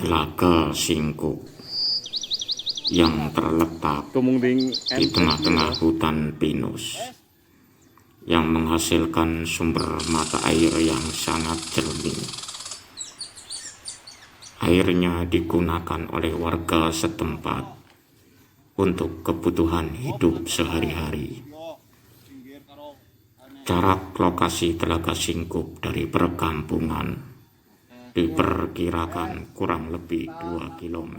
Telaga Singkuk yang terletak di tengah-tengah hutan pinus yang menghasilkan sumber mata air yang sangat jernih. Airnya digunakan oleh warga setempat untuk kebutuhan hidup sehari-hari. Jarak lokasi Telaga Singkuk dari perkampungan diperkirakan kurang lebih 2 km.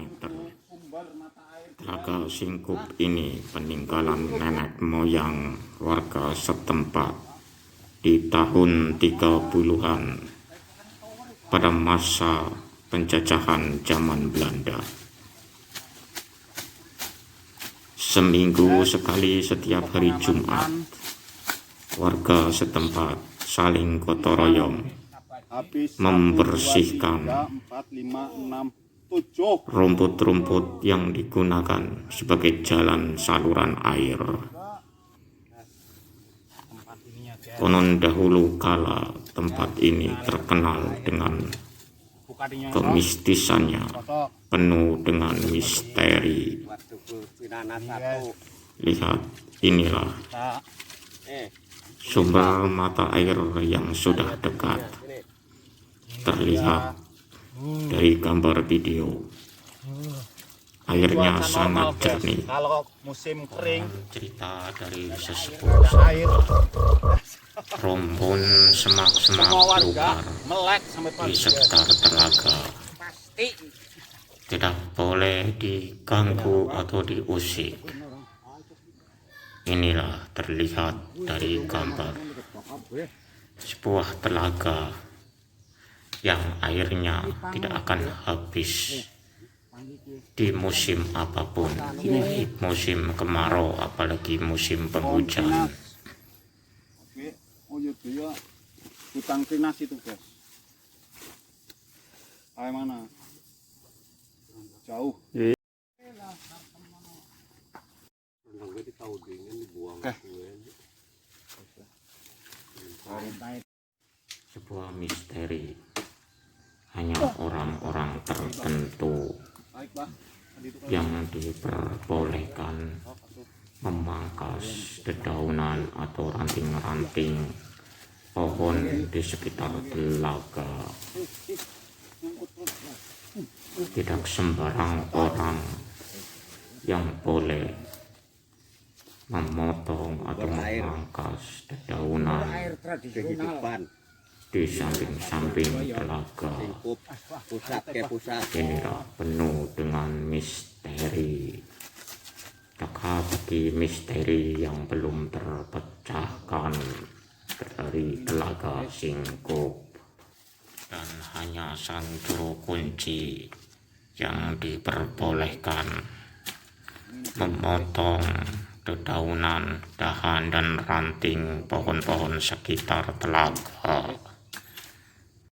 Telaga Singkuk ini peninggalan nenek moyang warga setempat di tahun 30-an pada masa penjajahan zaman Belanda. Seminggu sekali setiap hari Jumat, warga setempat saling gotong royong membersihkan rumput-rumput yang digunakan sebagai jalan saluran air. Konon dahulu kala tempat ini terkenal dengan kemistisannya, penuh dengan misteri. Lihat, inilah sumber mata air yang sudah dekat terlihat dari gambar video. Airnya sangat jernih. Kalau musim kering, Cerita dari sesepuh rumpun semak-semak belukar di sekitar telaga tidak boleh diganggu atau diusik. Inilah terlihat dari gambar sebuah telaga yang airnya tidak akan habis di musim apapun, musim kemarau apalagi musim penghujan. oh iya dia hutan pinus itu guys. Kayak mana? Jauh. Sebuah misteri. Hanya orang-orang tertentu yang diperbolehkan memangkas dedaunan atau ranting-ranting pohon di sekitar telaga. Tidak sembarang orang yang boleh memotong atau memangkas dedaunan di samping-samping telaga. Inilah penuh dengan misteri, teka-teki misteri yang belum terpecahkan dari Telaga Singkuk. Dan hanya sang juru kunci yang diperbolehkan memotong dedaunan, dahan, dan ranting pohon-pohon sekitar telaga.